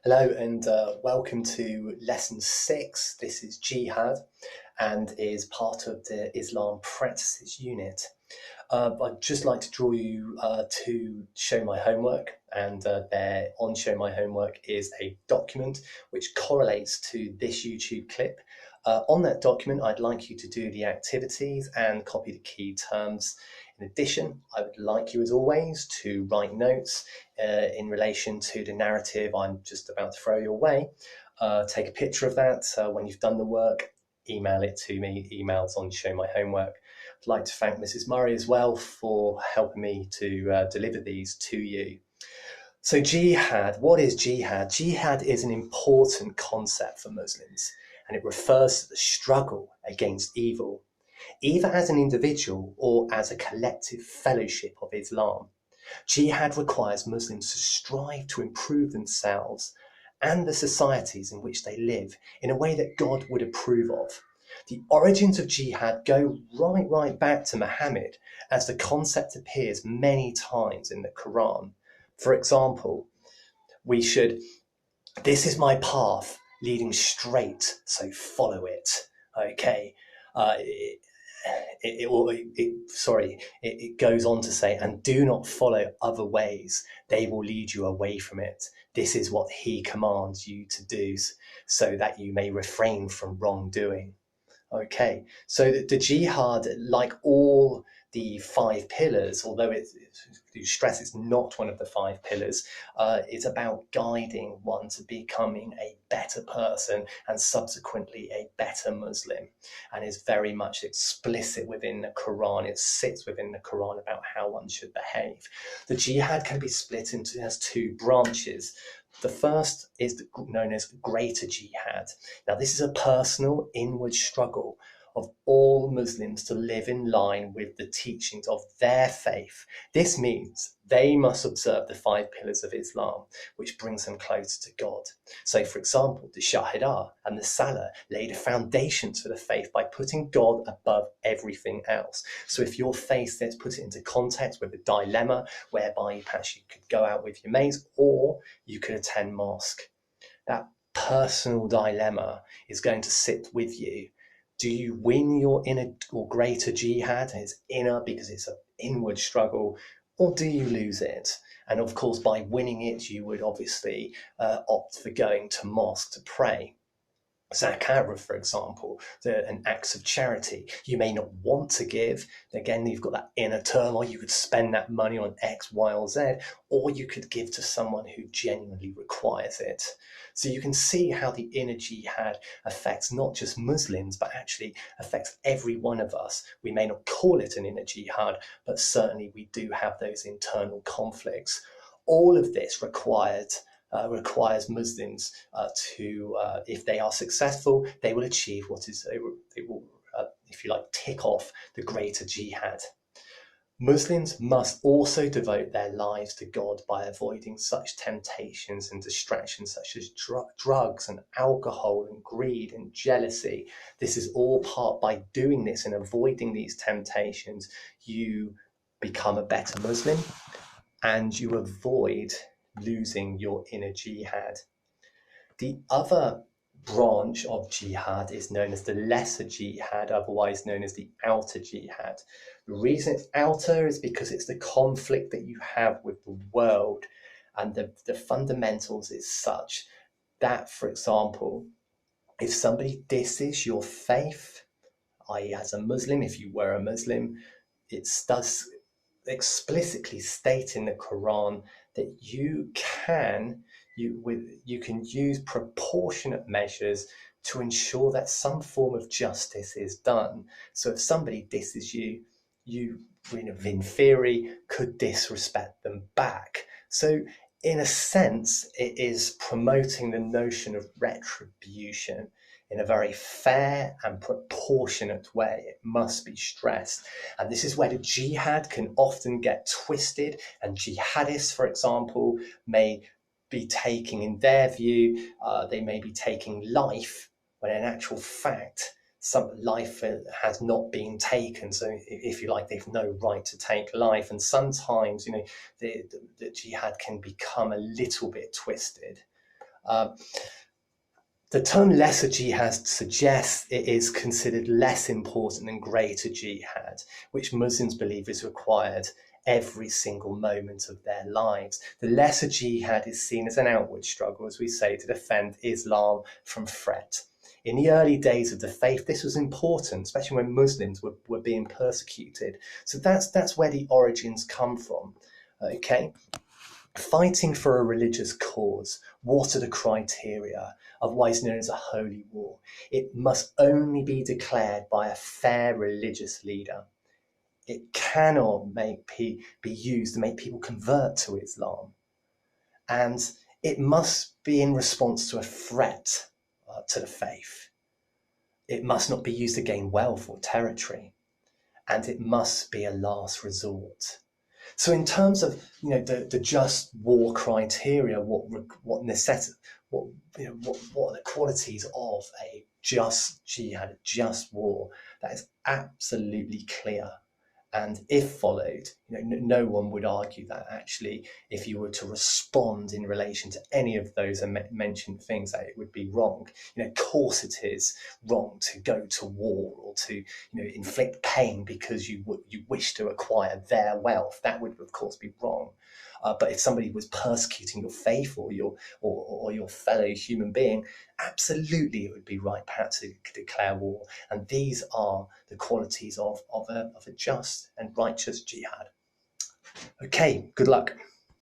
Hello and welcome to lesson 6. This is Jihad and is part of the Islam Practices unit. I'd just like to draw you to Show My Homework, and there on Show My Homework is a document which correlates to this YouTube clip. On that document, I'd like you to do the activities and copy the key terms. In addition, I would like you, as always, to write notes in relation to the narrative I'm just about to throw your way. Take a picture of that when you've done the work, email it to me. Emails on Show My Homework. I'd like to thank Mrs. Murray as well for helping me to deliver these to you. So jihad, what is jihad? Jihad is an important concept for Muslims, and it refers to the struggle against evil, either as an individual or as a collective fellowship of Islam. Jihad requires Muslims to strive to improve themselves and the societies in which they live in a way that God would approve of. The origins of jihad go right back to Muhammad, as the concept appears many times in the Quran. For example, this is my path leading straight, so follow it. Okay. It goes on to say, and do not follow other ways. They will lead you away from it. This is what he commands you to do, so that you may refrain from wrongdoing. Okay, so the jihad, like all the 5 pillars, although you stress it's not one of the 5 pillars, is about guiding one to becoming a better person and subsequently a better Muslim, and is very much explicit within the Quran. It sits within the Quran about how one should behave. The jihad can be split into as 2 branches. The first is known as greater jihad. Now, this is a personal inward struggle of all Muslims to live in line with the teachings of their faith. This means they must observe the 5 pillars of Islam, which brings them closer to God. So, for example, the Shahadah and the Salah lay the foundations for the faith by putting God above everything else. So if you're faced, let's put it into context with a dilemma whereby perhaps you could go out with your mates or you could attend mosque. That personal dilemma is going to sit with you. Do you win your inner or greater jihad? It's inner because it's an inward struggle, or do you lose it? And of course, by winning it, you would obviously opt for going to mosque to pray. Zakat, for example, an acts of charity. You may not want to give. Again, you've got that inner turmoil. You could spend that money on X, Y, or Z, or you could give to someone who genuinely requires it. So you can see how the inner jihad affects not just Muslims, but actually affects every one of us. We may not call it an inner jihad, but certainly we do have those internal conflicts. All of this requires Muslims to, if they are successful, they will achieve they will, if you like, tick off the greater jihad. Muslims must also devote their lives to God by avoiding such temptations and distractions such as drugs and alcohol and greed and jealousy. This is all by doing this and avoiding these temptations, you become a better Muslim and you avoid losing your inner jihad. The other branch of jihad is known as the lesser jihad, otherwise known as the outer jihad. The reason it's outer is because it's the conflict that you have with the world, and the fundamentals is such that, for example, if somebody disses your faith, i.e. as a Muslim, if you were a Muslim, it does explicitly state in the Quran that you can use proportionate measures to ensure that some form of justice is done. So if somebody disses you, you in theory could disrespect them back. So in a sense, it is promoting the notion of retribution in a very fair and proportionate way. It must be stressed. And this is where the jihad can often get twisted, and jihadists, for example, may be taking, in their view, they may be taking life, when in actual fact, some life has not been taken. So if you like, they've no right to take life. And sometimes, the jihad can become a little bit twisted. Uh, the term lesser jihad suggests it is considered less important than greater jihad, which Muslims believe is required every single moment of their lives. The lesser jihad is seen as an outward struggle, as we say, to defend Islam from threat. In the early days of the faith, this was important, especially when Muslims were being persecuted. So that's where the origins come from. Okay, fighting for a religious cause. What are the criteria? Otherwise known as a holy war. It must only be declared by a fair religious leader. It cannot be used to make people convert to Islam. And it must be in response to a threat to the faith. It must not be used to gain wealth or territory. And it must be a last resort. So, in terms of the just war criteria, what necessity, what are the qualities of a just jihad, a just war? That is absolutely clear. And if followed, no one would argue that actually, if you were to respond in relation to any of those mentioned things, that it would be wrong. Of course, it is wrong to go to war or to inflict pain because you wish to acquire their wealth. That would, of course, be wrong. But if somebody was persecuting your faith or your fellow human being, absolutely it would be right perhaps to declare war. And these are the qualities of a just and righteous jihad. Okay, good luck.